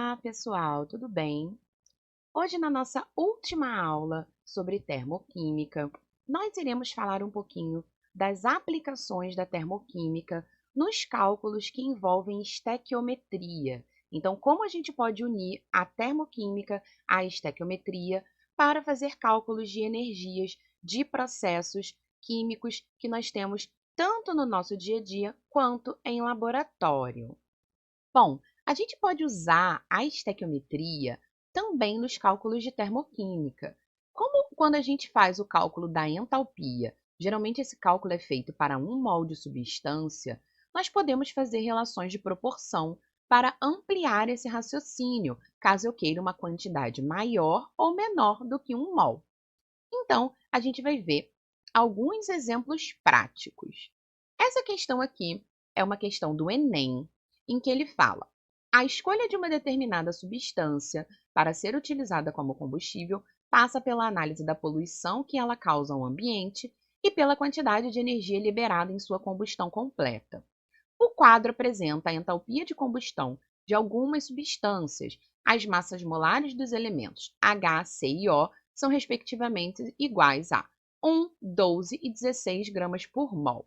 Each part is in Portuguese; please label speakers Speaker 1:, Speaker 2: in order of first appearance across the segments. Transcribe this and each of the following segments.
Speaker 1: Olá, pessoal, tudo bem? Hoje, na nossa última aula sobre termoquímica, nós iremos falar um pouquinho das aplicações da termoquímica nos cálculos que envolvem estequiometria. Então, como a gente pode unir a termoquímica à estequiometria para fazer cálculos de energias de processos químicos que nós temos tanto no nosso dia a dia quanto em laboratório. Bom, a gente pode usar a estequiometria também nos cálculos de termoquímica. Como quando a gente faz o cálculo da entalpia, geralmente esse cálculo é feito para 1 mol de substância, nós podemos fazer relações de proporção para ampliar esse raciocínio, caso eu queira uma quantidade maior ou menor do que 1 mol. Então, a gente vai ver alguns exemplos práticos. Essa questão aqui é uma questão do Enem, em que ele fala: a escolha de uma determinada substância para ser utilizada como combustível passa pela análise da poluição que ela causa ao ambiente e pela quantidade de energia liberada em sua combustão completa. O quadro apresenta a entalpia de combustão de algumas substâncias. As massas molares dos elementos H, C e O são respectivamente iguais a 1, 12 e 16 gramas por mol.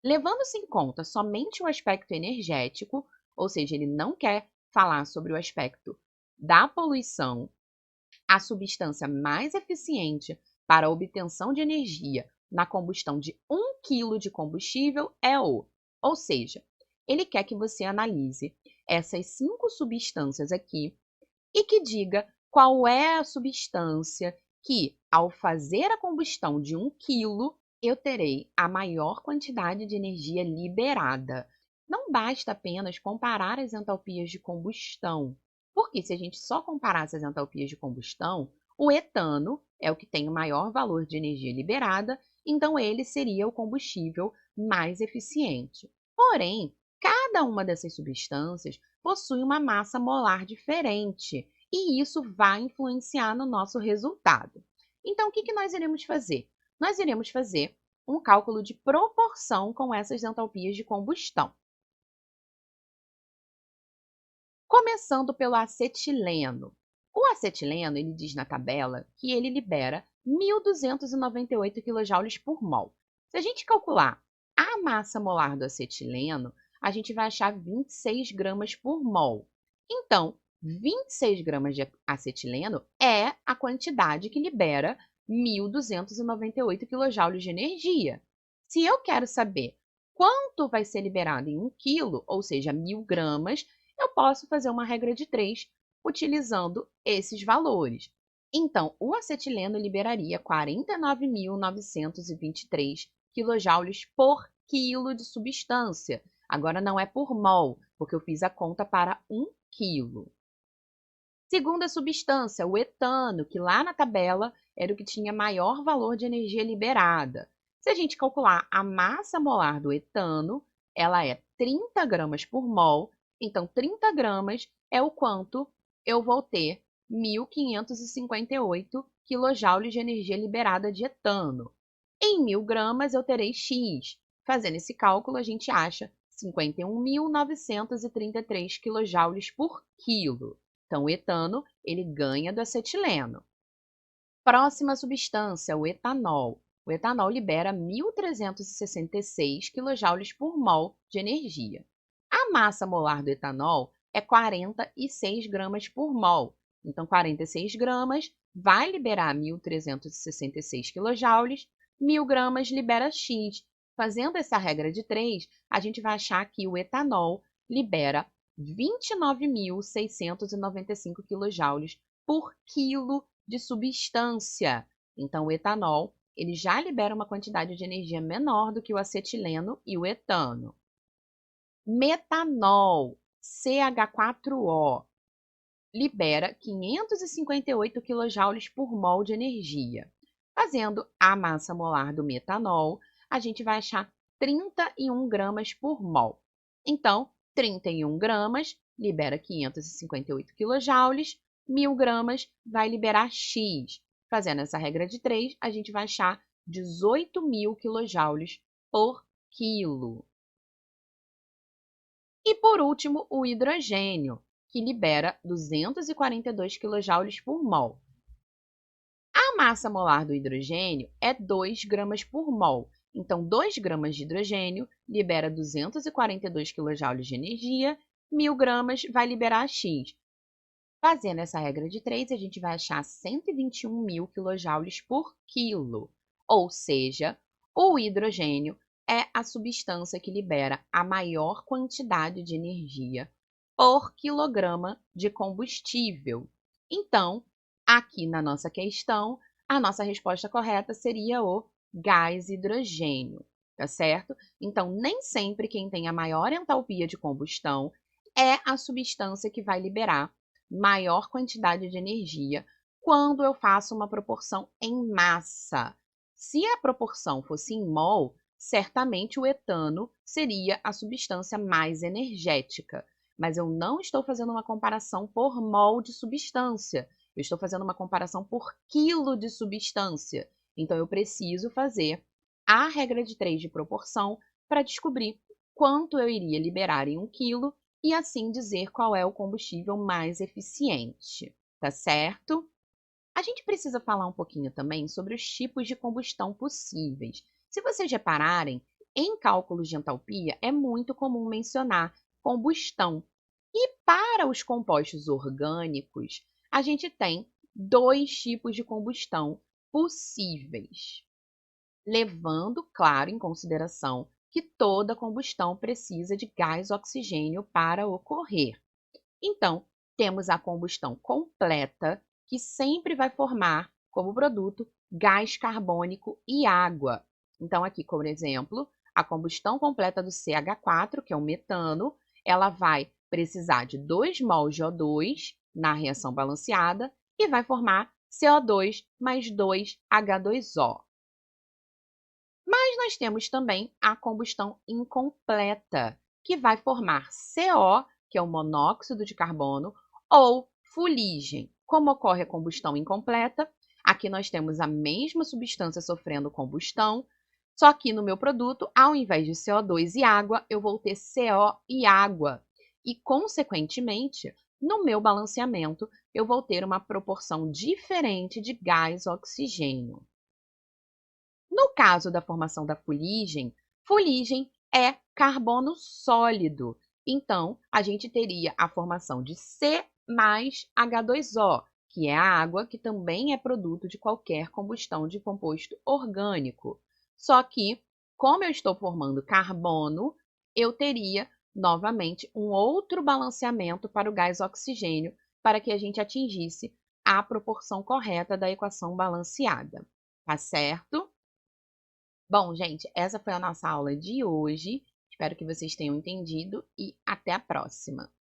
Speaker 1: Levando-se em conta somente o aspecto energético, ou seja, ele não quer falar sobre o aspecto da poluição, a substância mais eficiente para a obtenção de energia na combustão de 1 quilo de combustível é o. Ou seja, ele quer que você analise essas 5 substâncias aqui e que diga qual é a substância que, ao fazer a combustão de 1 quilo, eu terei a maior quantidade de energia liberada. Não basta apenas comparar as entalpias de combustão, porque se a gente só comparasse as entalpias de combustão, o etano é o que tem o maior valor de energia liberada, então ele seria o combustível mais eficiente. Porém, cada uma dessas substâncias possui uma massa molar diferente, e isso vai influenciar no nosso resultado. Então, o que nós iremos fazer? Nós iremos fazer um cálculo de proporção com essas entalpias de combustão. Começando pelo acetileno. O acetileno, ele diz na tabela que ele libera 1.298 kJ por mol. Se a gente calcular a massa molar do acetileno, a gente vai achar 26 gramas por mol. Então, 26 gramas de acetileno é a quantidade que libera 1.298 kJ de energia. Se eu quero saber quanto vai ser liberado em 1 quilo, ou seja, 1.000 gramas, eu posso fazer uma regra de 3 utilizando esses valores. Então, o acetileno liberaria 49.923 kJ por quilo de substância. Agora não é por mol, porque eu fiz a conta para 1 quilo. Segunda substância, o etano, que lá na tabela era o que tinha maior valor de energia liberada. Se a gente calcular a massa molar do etano, ela é 30 gramas por mol, então 30 gramas é o quanto eu vou ter 1.558 kJ de energia liberada de etano. Em 1.000 gramas eu terei X. Fazendo esse cálculo, a gente acha 51.933 kJ por quilo. Então, o etano, ele ganha do acetileno. Próxima substância, o etanol. O etanol libera 1.366 kJ por mol de energia. A massa molar do etanol é 46 gramas por mol. Então, 46 gramas vai liberar 1.366 kJ, 1.000 gramas libera X. Fazendo essa regra de 3, a gente vai achar que o etanol libera 29.695 kJ por quilo de substância. Então, o etanol ele já libera uma quantidade de energia menor do que o acetileno e o etano. Metanol, CH4O, libera 558 kJ por mol de energia. Fazendo a massa molar do metanol, a gente vai achar 31 gramas por mol. Então, 31 gramas libera 558 kJ, 1.000 gramas vai liberar X. Fazendo essa regra de 3, a gente vai achar 18.000 kJ por quilo. E por último, o hidrogênio, que libera 242 kJ por mol. A massa molar do hidrogênio é 2 gramas por mol. Então, 2 gramas de hidrogênio libera 242 kJ de energia, 1.000 gramas vai liberar X. Fazendo essa regra de 3, a gente vai achar 121.000 kJ por quilo. Ou seja, o hidrogênio é a substância que libera a maior quantidade de energia por quilograma de combustível. Então, aqui na nossa questão, a nossa resposta correta seria o gás hidrogênio, tá certo? Então, nem sempre quem tem a maior entalpia de combustão é a substância que vai liberar maior quantidade de energia quando eu faço uma proporção em massa. Se a proporção fosse em mol, certamente o etano seria a substância mais energética. Mas eu não estou fazendo uma comparação por mol de substância. Eu estou fazendo uma comparação por quilo de substância. Então, eu preciso fazer a regra de 3 de proporção para descobrir quanto eu iria liberar em 1 quilo e assim dizer qual é o combustível mais eficiente, tá certo? A gente precisa falar um pouquinho também sobre os tipos de combustão possíveis. Se vocês repararem, em cálculos de entalpia é muito comum mencionar combustão. E para os compostos orgânicos, a gente tem 2 tipos de combustão possíveis, levando, claro, em consideração que toda combustão precisa de gás oxigênio para ocorrer. Então, temos a combustão completa, que sempre vai formar como produto gás carbônico e água. Então, aqui, por exemplo, a combustão completa do CH4, que é o metano, ela vai precisar de 2 mols de O2 na reação balanceada e vai formar CO2 mais 2H2O. Mas nós temos também a combustão incompleta, que vai formar CO, que é o monóxido de carbono, ou fuligem. Como ocorre a combustão incompleta, aqui nós temos a mesma substância sofrendo combustão, só que no meu produto, ao invés de CO2 e água, eu vou ter CO e água. E, consequentemente, no meu balanceamento, eu vou ter uma proporção diferente de gás oxigênio. No caso da formação da fuligem é carbono sólido. Então, a gente teria a formação de C mais H2O, que é a água que também é produto de qualquer combustão de composto orgânico. Só que, como eu estou formando carbono, eu teria novamente um outro balanceamento para o gás oxigênio, para que a gente atingisse a proporção correta da equação balanceada. Tá certo? Bom, gente, essa foi a nossa aula de hoje. Espero que vocês tenham entendido e até a próxima.